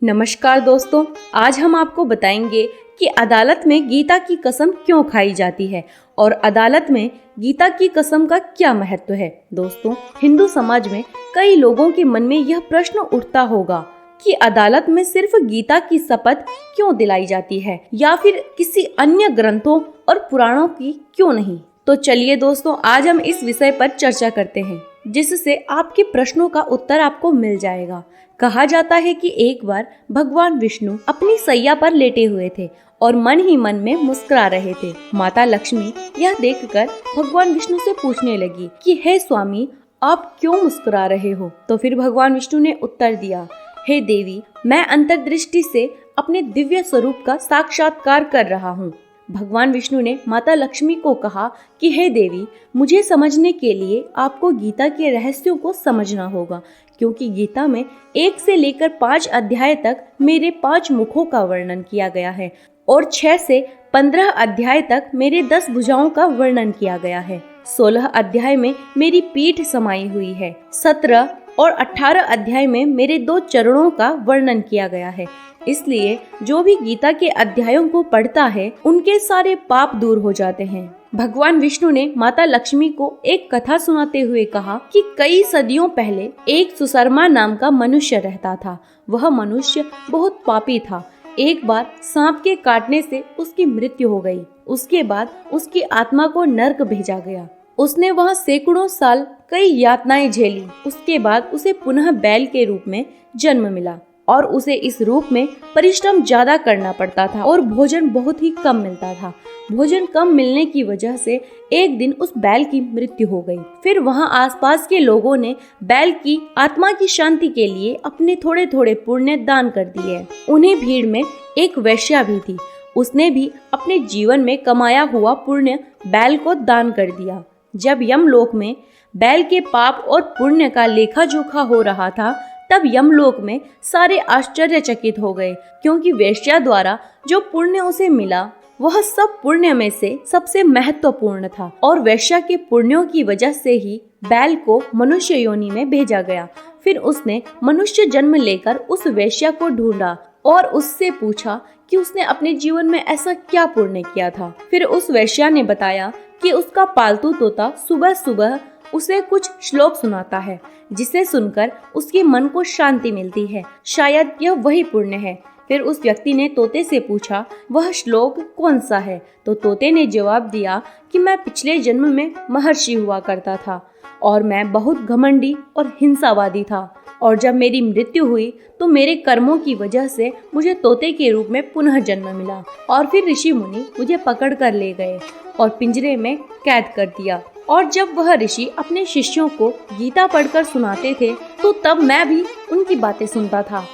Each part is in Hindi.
नमस्कार दोस्तों, आज हम आपको बताएंगे कि अदालत में गीता की कसम क्यों खाई जाती है और अदालत में गीता की कसम का क्या महत्व है। दोस्तों, हिंदू समाज में कई लोगों के मन में यह प्रश्न उठता होगा कि अदालत में सिर्फ गीता की शपथ क्यों दिलाई जाती है या फिर किसी अन्य ग्रंथों और पुराणों की क्यों नहीं। तो चलिए दोस्तों, आज हम इस विषय पर चर्चा करते हैं जिससे आपके प्रश्नों का उत्तर आपको मिल जाएगा। कहा जाता है कि एक बार भगवान विष्णु अपनी सैया पर लेटे हुए थे और मन ही मन में मुस्कुरा रहे थे। माता लक्ष्मी यह देखकर भगवान विष्णु से पूछने लगी कि हे स्वामी, आप क्यों मुस्कुरा रहे हो। तो फिर भगवान विष्णु ने उत्तर दिया, हे देवी, मैं अंतर्दृष्टि से अपने दिव्य स्वरूप का साक्षात्कार कर रहा हूँ। भगवान विष्णु ने माता लक्ष्मी को कहा कि हे देवी, मुझे समझने के लिए आपको गीता के रहस्यों को समझना होगा, क्योंकि गीता में 1 से लेकर 5 अध्याय तक मेरे 5 मुखों का वर्णन किया गया है और 6 से 15 अध्याय तक मेरे 10 भुजाओं का वर्णन किया गया है। 16 अध्याय में मेरी पीठ समाई हुई है। 17 और 18 अध्याय में मेरे 2 चरणों का वर्णन किया गया है। इसलिए जो भी गीता के अध्यायों को पढ़ता है उनके सारे पाप दूर हो जाते हैं। भगवान विष्णु ने माता लक्ष्मी को एक कथा सुनाते हुए कहा कि कई सदियों पहले एक सुशर्मा नाम का मनुष्य रहता था। वह मनुष्य बहुत पापी था। एक बार सांप के काटने से उसकी मृत्यु हो गई। उसके बाद उसकी आत्मा को नर्क भेजा गया। उसने वहाँ सैकड़ों साल कई यातनाएं झेली। उसके बाद उसे पुनः बैल के रूप में जन्म मिला और उसे इस रूप में परिश्रम ज्यादा करना पड़ता था और भोजन बहुत ही कम मिलता था। भोजन कम मिलने की वजह से एक दिन उस बैल की मृत्यु हो गई। फिर वहाँ आसपास के लोगों ने बैल की आत्मा की शांति के लिए अपने थोड़े थोड़े पुण्य दान कर दिए। उन्हीं भीड़ में एक वैश्या भी थी। उसने भी अपने जीवन में कमाया हुआ पुण्य बैल को दान कर दिया। जब यमलोक में बैल के पाप और पुण्य का लेखा जोखा हो रहा था, तब यमलोक में सारे आश्चर्यचकित हो गए, क्योंकि वेश्या द्वारा जो पुण्य उसे मिला वह सब पुण्य में से सबसे महत्वपूर्ण था और वेश्या के पुण्यों की वजह से ही बैल को मनुष्य योनि में भेजा गया। फिर उसने मनुष्य जन्म लेकर उस वेश्या को ढूंढा और उससे पूछा कि उसने अपने जीवन में ऐसा क्या पुण्य किया था। फिर उस वेश्या ने बताया कि उसका पालतू तोता सुबह सुबह उसे कुछ श्लोक सुनाता है, जिसे सुनकर उसके मन को शांति मिलती है। शायद यह वही पुण्य है। फिर उस व्यक्ति ने तोते से पूछा, वह श्लोक कौन सा है। तो तोते ने जवाब दिया कि मैं पिछले जन्म में महर्षि हुआ करता था और मैं बहुत घमंडी और हिंसावादी था, और जब मेरी मृत्यु हुई तो मेरे कर्मों की वजह से मुझे तोते के रूप में पुनः जन्म मिला और फिर ऋषि मुनि मुझे पकड़ कर ले गए और पिंजरे में कैद कर दिया। और जब वह ऋषि अपने शिष्यों को गीता पढ़कर सुनाते थे तो तब मैं भी उनकी बातें सुनता था।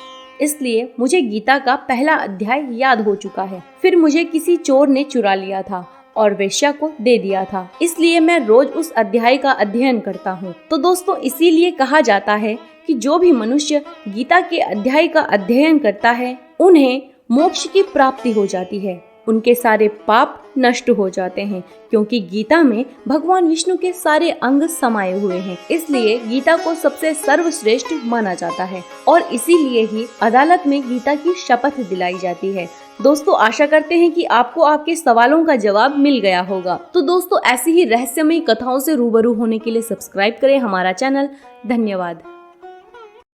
इसलिए मुझे गीता का पहला अध्याय याद हो चुका है। फिर मुझे किसी चोर ने चुरा लिया था और वेश्या को दे दिया था, इसलिए मैं रोज उस अध्याय का अध्ययन करता हूँ। तो दोस्तों, इसीलिए कहा जाता है कि जो भी मनुष्य गीता के अध्याय का अध्ययन करता है उन्हें मोक्ष की प्राप्ति हो जाती है। उनके सारे पाप नष्ट हो जाते हैं, क्योंकि गीता में भगवान विष्णु के सारे अंग समाये हुए हैं। इसलिए गीता को सबसे सर्वश्रेष्ठ माना जाता है और इसीलिए ही अदालत में गीता की शपथ दिलाई जाती है। दोस्तों, आशा करते हैं कि आपको आपके सवालों का जवाब मिल गया होगा। तो दोस्तों, ऐसी ही रहस्यमयी कथाओं से रूबरू होने के लिए सब्सक्राइब करें हमारा चैनल। धन्यवाद।